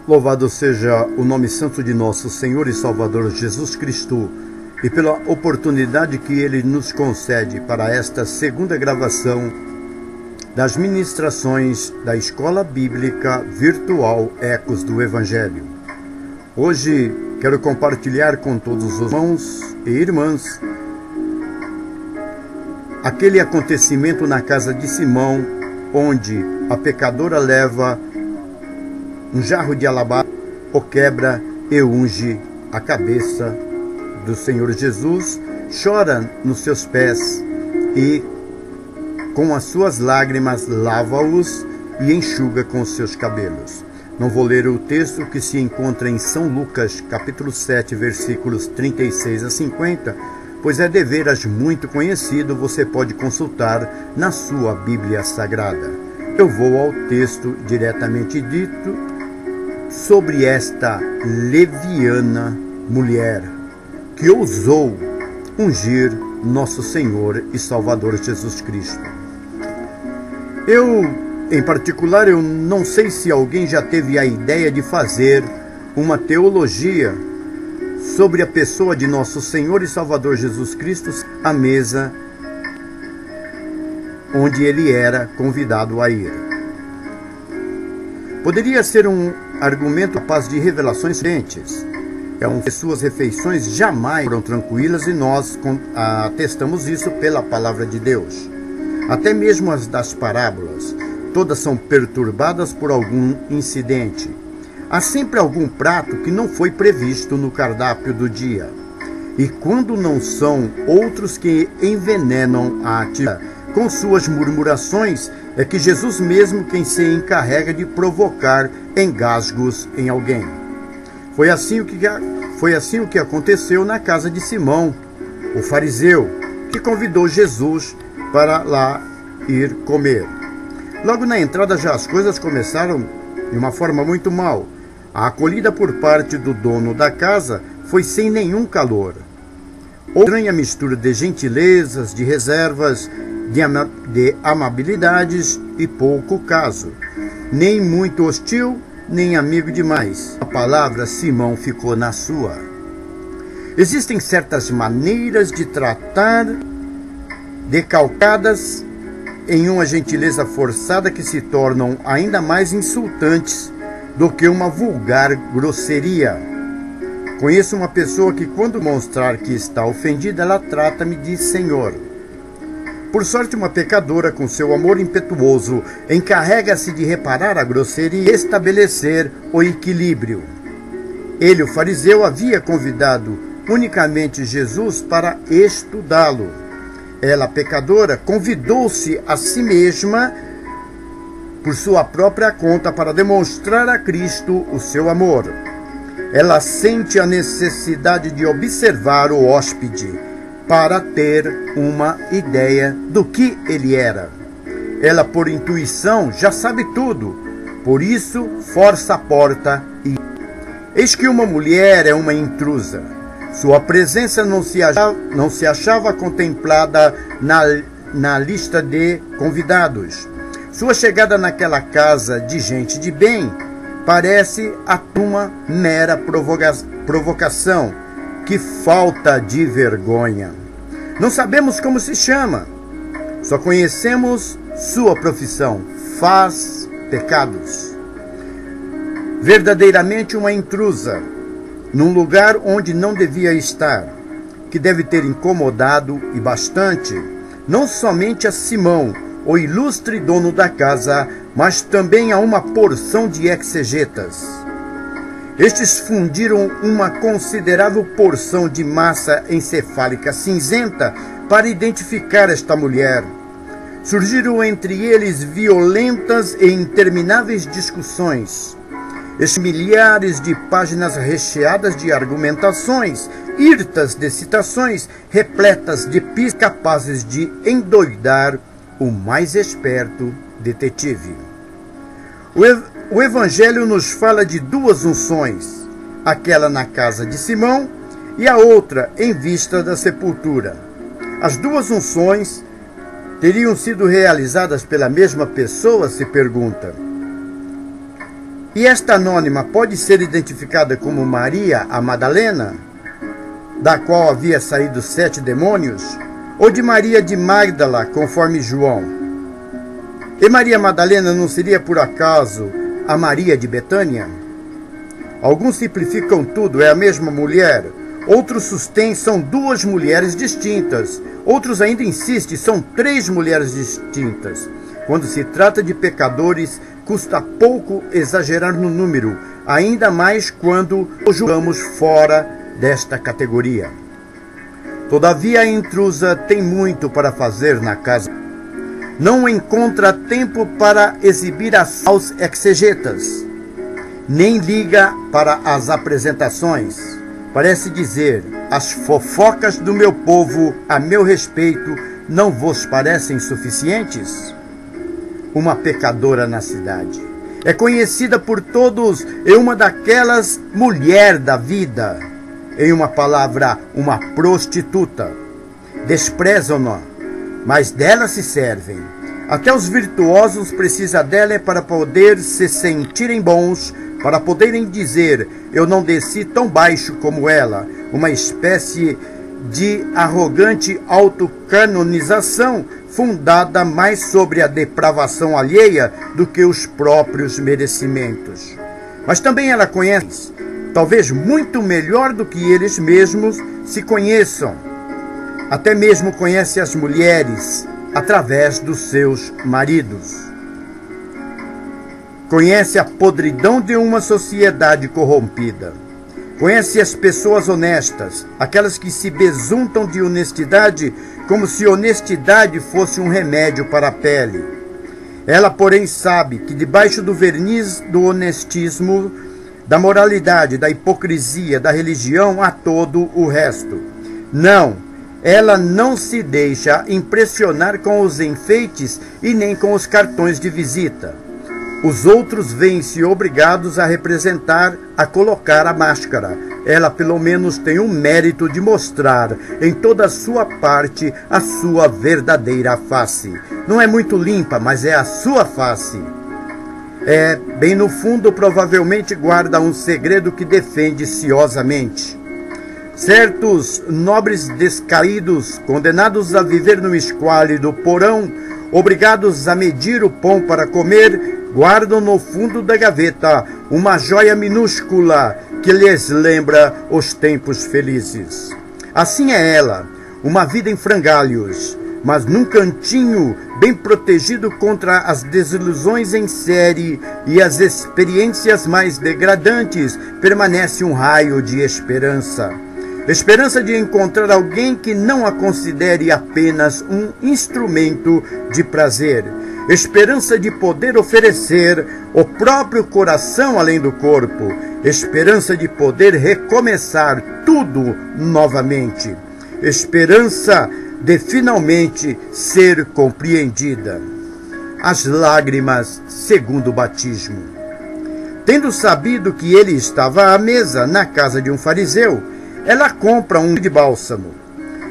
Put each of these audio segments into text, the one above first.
Louvado seja o nome santo de nosso Senhor e Salvador Jesus Cristo, e pela oportunidade que Ele nos concede para esta segunda gravação das ministrações da Escola Bíblica Virtual Ecos do Evangelho. Hoje quero compartilhar com todos os irmãos e irmãs aquele acontecimento na casa de Simão, onde a pecadora leva um jarro de alabastro, o quebra e unge a cabeça do Senhor Jesus, chora nos seus pés e, com as suas lágrimas, lava-os e enxuga com os seus cabelos. Não vou ler o texto que se encontra em São Lucas, capítulo 7, versículos 36 a 50, pois é deveras muito conhecido, você pode consultar na sua Bíblia Sagrada. Eu vou ao texto diretamente dito sobre esta leviana mulher que ousou ungir nosso Senhor e Salvador Jesus Cristo. Em particular, eu não sei se alguém já teve a ideia de fazer uma teologia sobre a pessoa de nosso Senhor e Salvador Jesus Cristo, à mesa onde ele era convidado a ir. Poderia ser um argumento capaz de revelações diferentes. Suas refeições jamais foram tranquilas e nós atestamos isso pela palavra de Deus. Até mesmo as das parábolas, todas são perturbadas por algum incidente. Há sempre algum prato que não foi previsto no cardápio do dia. E quando não são outros que envenenam a atividade com suas murmurações, é que Jesus mesmo quem se encarrega de provocar engasgos em alguém. Foi assim o que aconteceu na casa de Simão, o fariseu, que convidou Jesus para lá ir comer. Logo na entrada já as coisas começaram de uma forma muito mal. A acolhida por parte do dono da casa foi sem nenhum calor. Estranha mistura de gentilezas, de reservas, de amabilidades e pouco caso. Nem muito hostil, nem amigo demais. A palavra Simão ficou na sua. Existem certas maneiras de tratar decalcadas em uma gentileza forçada que se tornam ainda mais insultantes do que uma vulgar grosseria. Conheço uma pessoa que, quando mostrar que está ofendida, ela trata-me de Senhor. Por sorte, uma pecadora, com seu amor impetuoso, encarrega-se de reparar a grosseria e estabelecer o equilíbrio. Ele, o fariseu, havia convidado unicamente Jesus para estudá-lo. Ela, a pecadora, convidou-se a si mesma por sua própria conta para demonstrar a Cristo o seu amor. Ela sente a necessidade de observar o hóspede para ter uma ideia do que ele era. Ela, por intuição, já sabe tudo, por isso força a porta e... Eis que uma mulher é uma intrusa. Sua presença não se achava contemplada na lista de convidados. Sua chegada naquela casa de gente de bem parece uma mera provocação. Que falta de vergonha! Não sabemos como se chama, só conhecemos sua profissão: faz pecados. Verdadeiramente uma intrusa, num lugar onde não devia estar, que deve ter incomodado e bastante, não somente a Simão, o ilustre dono da casa, mas também a uma porção de exegetas. Estes fundiram uma considerável porção de massa encefálica cinzenta para identificar esta mulher. Surgiram entre eles violentas e intermináveis discussões. Estes milhares de páginas recheadas de argumentações, hirtas de citações, repletas de pistas capazes de endoidar o mais esperto detetive. O Evangelho nos fala de duas unções, aquela na casa de Simão e a outra em vista da sepultura. As duas unções teriam sido realizadas pela mesma pessoa, se pergunta. E esta anônima pode ser identificada como Maria a Madalena, da qual havia saído 7 demônios, ou de Maria de Magdala, conforme João. E Maria Madalena não seria por acaso a Maria de Betânia? Alguns simplificam tudo, é a mesma mulher. Outros sustêm são 2 mulheres distintas. Outros ainda insistem, são 3 mulheres distintas. Quando se trata de pecadores, custa pouco exagerar no número, ainda mais quando os julgamos fora desta categoria. Todavia a intrusa tem muito para fazer na casa. Não encontra tempo para exibir aos exegetas, nem liga para as apresentações. Parece dizer: as fofocas do meu povo a meu respeito não vos parecem suficientes? Uma pecadora na cidade. É conhecida por todos, é uma daquelas mulher da vida. Em uma palavra, uma prostituta. Desprezam-na, mas dela se servem. Até os virtuosos precisam dela para poder se sentirem bons, para poderem dizer: eu não desci tão baixo como ela. Uma espécie de arrogante autocanonização fundada mais sobre a depravação alheia do que os próprios merecimentos. Mas também ela conhece, talvez muito melhor do que eles mesmos se conheçam. Até mesmo conhece as mulheres através dos seus maridos. Conhece a podridão de uma sociedade corrompida. Conhece as pessoas honestas, aquelas que se besuntam de honestidade como se honestidade fosse um remédio para a pele. Ela, porém, sabe que debaixo do verniz do honestismo, da moralidade, da hipocrisia, da religião, há todo o resto. Não, ela não se deixa impressionar com os enfeites e nem com os cartões de visita. Os outros veem-se obrigados a representar, a colocar a máscara. Ela pelo menos tem o mérito de mostrar em toda a sua parte a sua verdadeira face. Não é muito limpa, mas é a sua face. Bem no fundo, provavelmente guarda um segredo que defende ciosamente. Certos nobres descaídos, condenados a viver no esquálido porão, obrigados a medir o pão para comer, guardam no fundo da gaveta uma joia minúscula que lhes lembra os tempos felizes. Assim é ela, uma vida em frangalhos, mas num cantinho bem protegido contra as desilusões em série e as experiências mais degradantes, permanece um raio de esperança. Esperança de encontrar alguém que não a considere apenas um instrumento de prazer. Esperança de poder oferecer o próprio coração além do corpo. Esperança de poder recomeçar tudo novamente. Esperança de finalmente ser compreendida. As lágrimas segundo o batismo. Tendo sabido que ele estava à mesa na casa de um fariseu, ela compra um de bálsamo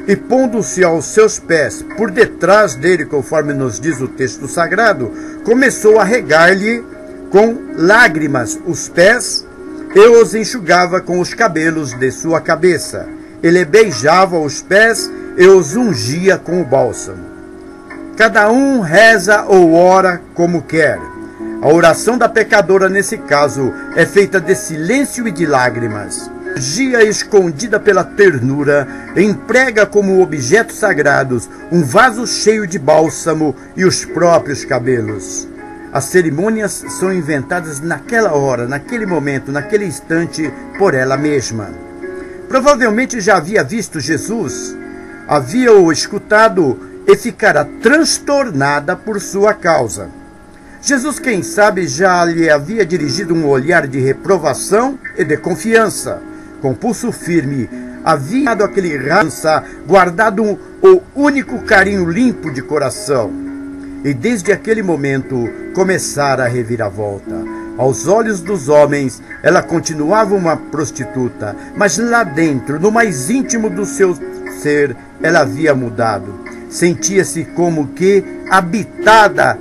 e, pondo-se aos seus pés por detrás dele, conforme nos diz o texto sagrado, começou a regar-lhe com lágrimas os pés e os enxugava com os cabelos de sua cabeça. Ele beijava os pés e os ungia com o bálsamo. Cada um reza ou ora como quer. A oração da pecadora, nesse caso, é feita de silêncio e de lágrimas. Gia escondida pela ternura, emprega como objetos sagrados um vaso cheio de bálsamo e os próprios cabelos. As cerimônias são inventadas naquela hora, naquele momento, naquele instante, por ela mesma. Provavelmente já havia visto Jesus, havia-o escutado e ficara transtornada por sua causa. Jesus, quem sabe, já lhe havia dirigido um olhar de reprovação e de confiança. Com pulso firme, havia dado aquele rança, guardado o único carinho limpo de coração. E desde aquele momento começara a reviravolta. Aos olhos dos homens, ela continuava uma prostituta, mas lá dentro, no mais íntimo do seu ser, ela havia mudado. Sentia-se como que habitada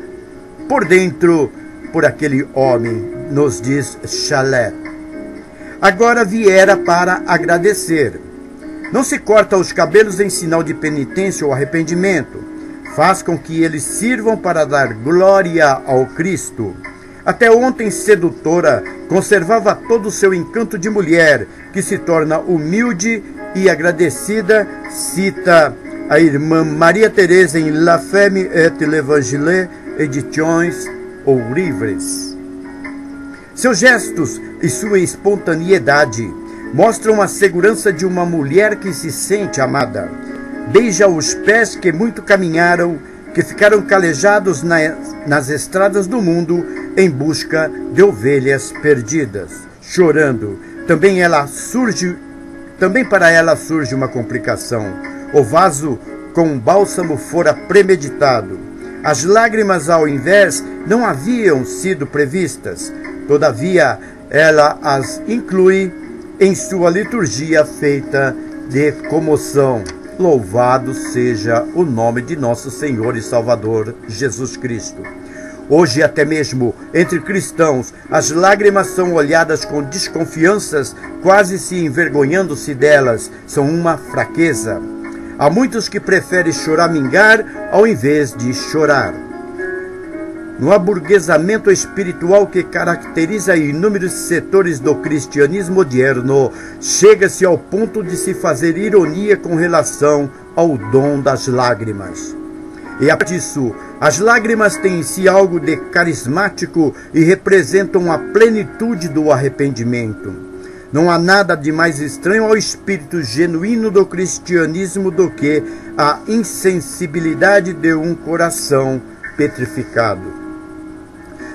por dentro por aquele homem, nos diz Chalé. Agora viera para agradecer. Não se corta os cabelos em sinal de penitência ou arrependimento. Faz com que eles sirvam para dar glória ao Cristo. Até ontem sedutora, conservava todo o seu encanto de mulher, que se torna humilde e agradecida, cita a irmã Maria Teresa em La Femme et l'Evangile, Edições Ourives. Seus gestos e sua espontaneidade mostram a segurança de uma mulher que se sente amada. Beija os pés que muito caminharam, que ficaram calejados nas estradas do mundo em busca de ovelhas perdidas. Chorando, também para ela surge uma complicação. O vaso com bálsamo fora premeditado. As lágrimas, ao invés, não haviam sido previstas. Todavia, ela as inclui em sua liturgia feita de comoção. Louvado seja o nome de nosso Senhor e Salvador Jesus Cristo. Hoje, até mesmo entre cristãos, as lágrimas são olhadas com desconfianças, quase se envergonhando-se delas. São uma fraqueza. Há muitos que preferem choramingar ao invés de chorar. No aburguesamento espiritual que caracteriza inúmeros setores do cristianismo moderno, chega-se ao ponto de se fazer ironia com relação ao dom das lágrimas. E a partir disso, as lágrimas têm em si algo de carismático e representam a plenitude do arrependimento. Não há nada de mais estranho ao espírito genuíno do cristianismo do que a insensibilidade de um coração petrificado.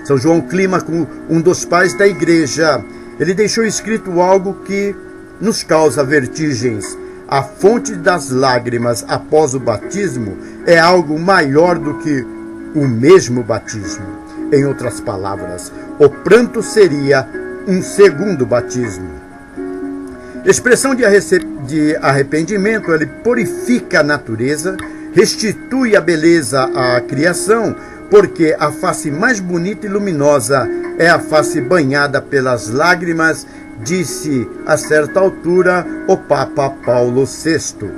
São João Clímaco, um dos pais da igreja, ele deixou escrito algo que nos causa vertigens. A fonte das lágrimas após o batismo é algo maior do que o mesmo batismo. Em outras palavras, o pranto seria um segundo batismo. Expressão de arrependimento, ele purifica a natureza, restitui a beleza à criação, porque a face mais bonita e luminosa é a face banhada pelas lágrimas, disse a certa altura o Papa Paulo VI.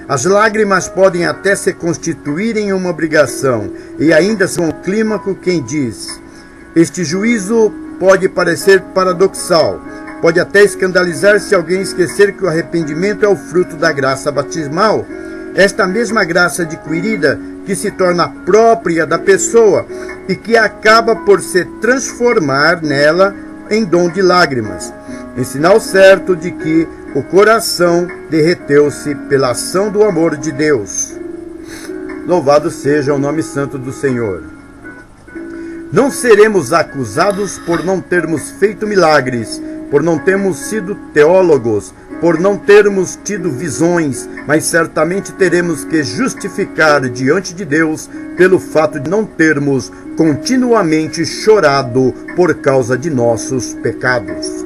As lágrimas podem até se constituir em uma obrigação, e ainda são o clímaco quem diz: este juízo pode parecer paradoxal, pode até escandalizar se alguém esquecer que o arrependimento é o fruto da graça batismal, esta mesma graça adquirida que se torna própria da pessoa e que acaba por se transformar nela em dom de lágrimas, em sinal certo de que o coração derreteu-se pela ação do amor de Deus. Louvado seja o nome santo do Senhor. Não seremos acusados por não termos feito milagres, por não termos sido teólogos, por não termos tido visões, mas certamente teremos que justificar diante de Deus pelo fato de não termos continuamente chorado por causa de nossos pecados.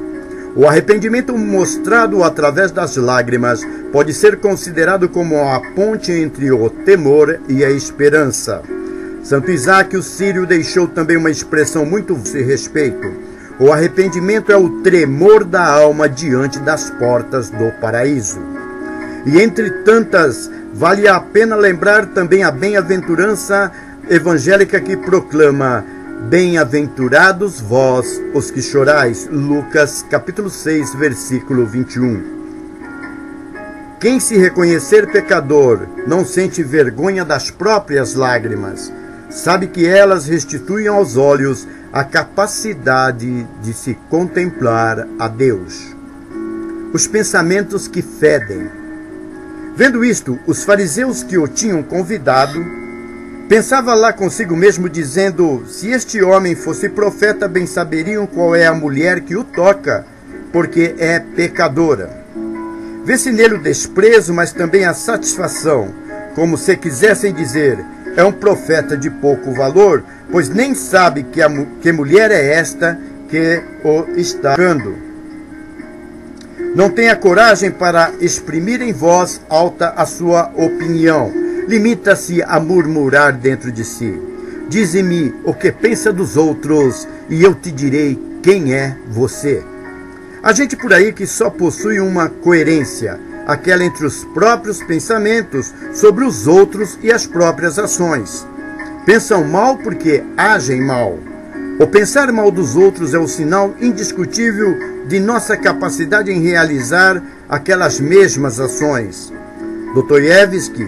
O arrependimento mostrado através das lágrimas pode ser considerado como a ponte entre o temor e a esperança. Santo Isaac o Sírio deixou também uma expressão muito a respeito. O arrependimento é o tremor da alma diante das portas do paraíso. E entre tantas, vale a pena lembrar também a bem-aventurança evangélica que proclama: bem-aventurados vós, os que chorais. Lucas capítulo 6, versículo 21. Quem se reconhecer pecador não sente vergonha das próprias lágrimas. Sabe que elas restituem aos olhos a capacidade de se contemplar a Deus. Os pensamentos que fedem. Vendo isto, os fariseus que o tinham convidado, pensava lá consigo mesmo, dizendo: se este homem fosse profeta, bem saberiam qual é a mulher que o toca, porque é pecadora. Vê-se nele o desprezo, mas também a satisfação, como se quisessem dizer: é um profeta de pouco valor, pois nem sabe que mulher é esta que o está tocando. Não tem a coragem para exprimir em voz alta a sua opinião. Limita-se a murmurar dentro de si. dize-me o que pensa dos outros, e eu te direi quem é você. Há gente por aí que só possui uma coerência, aquela entre os próprios pensamentos sobre os outros e as próprias ações. Pensam mal porque agem mal. O pensar mal dos outros é o sinal indiscutível de nossa capacidade em realizar aquelas mesmas ações. Dostoiévski,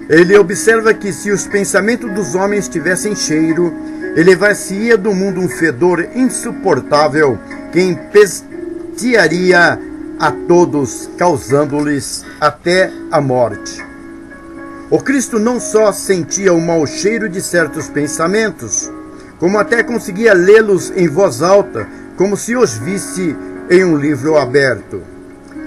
ele observa que se os pensamentos dos homens tivessem cheiro, elevar-se-ia do mundo um fedor insuportável que empestearia a todos, causando-lhes até a morte. O Cristo não só sentia o mau cheiro de certos pensamentos, como até conseguia lê-los em voz alta, como se os visse em um livro aberto.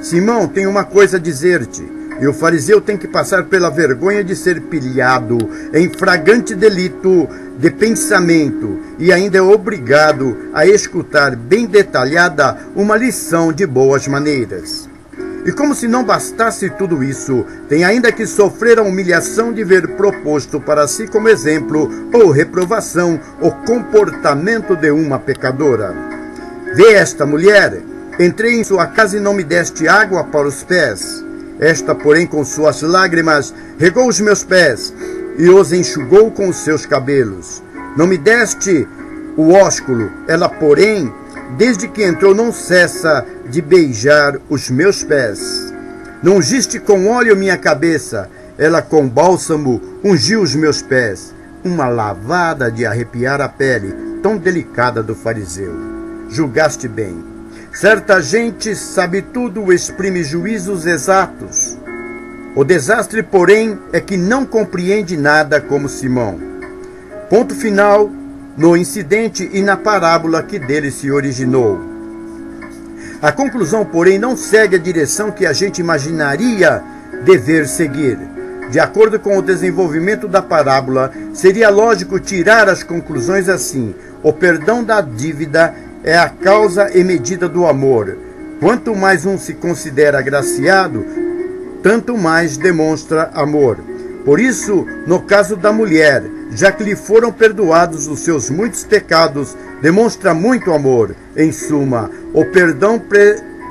Simão, tem uma coisa a dizer-te, e o fariseu tem que passar pela vergonha de ser pilhado em flagrante delito de pensamento e ainda é obrigado a escutar bem detalhada uma lição de boas maneiras. E como se não bastasse tudo isso, tem ainda que sofrer a humilhação de ver proposto para si como exemplo ou reprovação o comportamento de uma pecadora. Vê esta mulher, entrei em sua casa e não me deste água para os pés. Esta, porém, com suas lágrimas, regou os meus pés e os enxugou com os seus cabelos. Não me deste o ósculo, ela, porém, desde que entrou, não cessa de beijar os meus pés. Não ungiste com óleo minha cabeça, ela com bálsamo ungiu os meus pés. Uma lavada de arrepiar a pele, tão delicada do fariseu. Julgaste bem. Certa gente sabe tudo, exprime juízos exatos. O desastre, porém, é que não compreende nada como Simão. Ponto final no incidente e na parábola que dele se originou. A conclusão, porém, não segue a direção que a gente imaginaria dever seguir. De acordo com o desenvolvimento da parábola, seria lógico tirar as conclusões assim: o perdão da dívida é a causa e medida do amor. Quanto mais um se considera agraciado, tanto mais demonstra amor. Por isso, no caso da mulher, já que lhe foram perdoados os seus muitos pecados, demonstra muito amor. Em suma, o perdão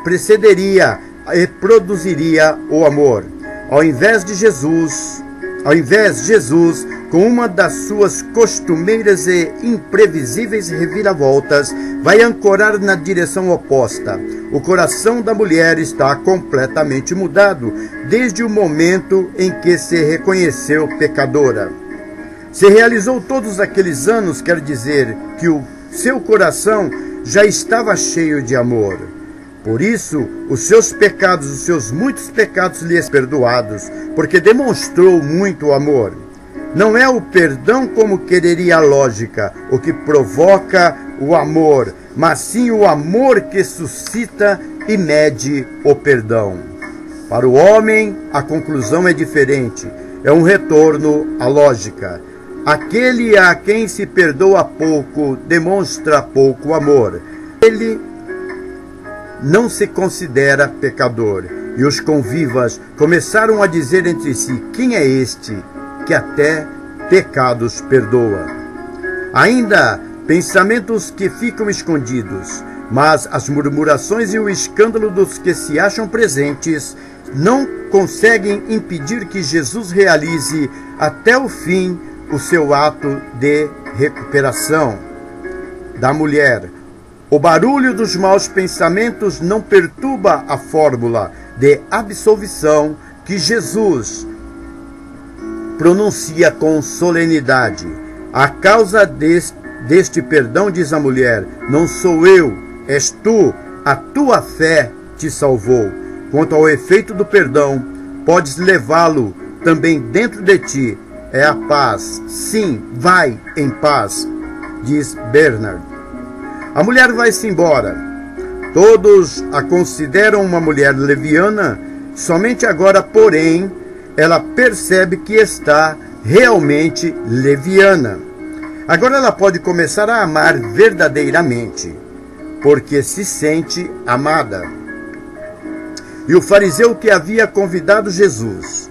precederia e produziria o amor. Ao invés, Jesus, com uma das suas costumeiras e imprevisíveis reviravoltas, vai ancorar na direção oposta. O coração da mulher está completamente mudado desde o momento em que se reconheceu pecadora. Se realizou todos aqueles anos, quer dizer que o seu coração já estava cheio de amor. Por isso, os seus pecados, os seus muitos pecados lhes perdoados, porque demonstrou muito amor. Não é o perdão como quereria a lógica, o que provoca o amor, mas sim o amor que suscita e mede o perdão. Para o homem, a conclusão é diferente, é um retorno à lógica. Aquele a quem se perdoa pouco demonstra pouco amor. Ele não se considera pecador. E os convivas começaram a dizer entre si: quem é este que até pecados perdoa? Ainda pensamentos que ficam escondidos, mas as murmurações e o escândalo dos que se acham presentes não conseguem impedir que Jesus realize até o fim o seu ato de recuperação da mulher. O barulho dos maus pensamentos não perturba a fórmula de absolvição que Jesus pronuncia com solenidade. A causa deste perdão, diz a mulher, não sou eu, és tu, a tua fé te salvou. Quanto ao efeito do perdão, podes levá-lo também dentro de ti. É a paz. Sim, vai em paz, diz Bernard. A mulher vai-se embora. Todos a consideram uma mulher leviana. Somente agora, porém, ela percebe que está realmente leviana. Agora ela pode começar a amar verdadeiramente, porque se sente amada. E o fariseu que havia convidado Jesus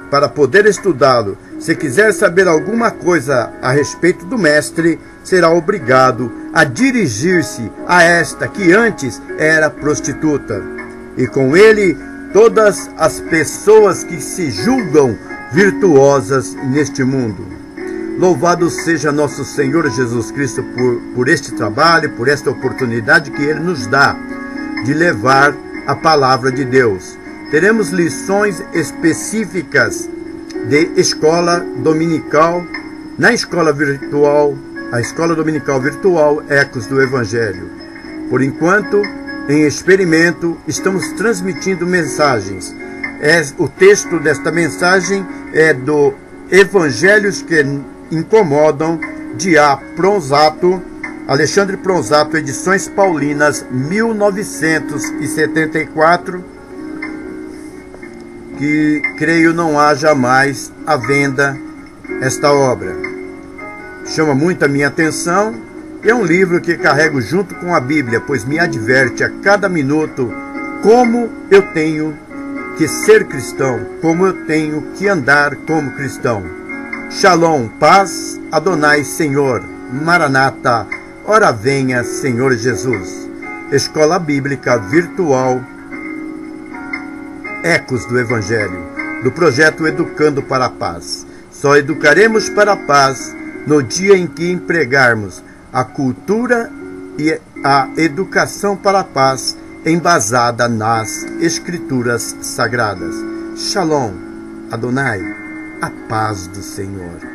para poder estudá-lo, Se quiser saber alguma coisa a respeito do Mestre, será obrigado a dirigir-se a esta que antes era prostituta, e com ele todas as pessoas que se julgam virtuosas neste mundo. Louvado seja nosso Senhor Jesus Cristo por este trabalho, por esta oportunidade que Ele nos dá de levar a palavra de Deus. Teremos lições específicas de escola dominical, na escola virtual, a escola dominical virtual Ecos do Evangelho. Por enquanto, em experimento, estamos transmitindo mensagens. O texto desta mensagem é do Evangelhos que Incomodam, de A. Pronzato, Alexandre Pronzato, Edições Paulinas, 1974, que creio não haja mais à venda esta obra. Chama muito a minha atenção. É um livro que carrego junto com a Bíblia, pois me adverte a cada minuto como eu tenho que ser cristão, como eu tenho que andar como cristão. Shalom, paz, Adonai, Senhor, Maranata, ora venha, Senhor Jesus. Escola Bíblica Virtual Ecos do Evangelho, do projeto Educando para a Paz. Só educaremos para a paz no dia em que empregarmos a cultura e a educação para a paz embasada nas Escrituras Sagradas. Shalom, Adonai, a paz do Senhor.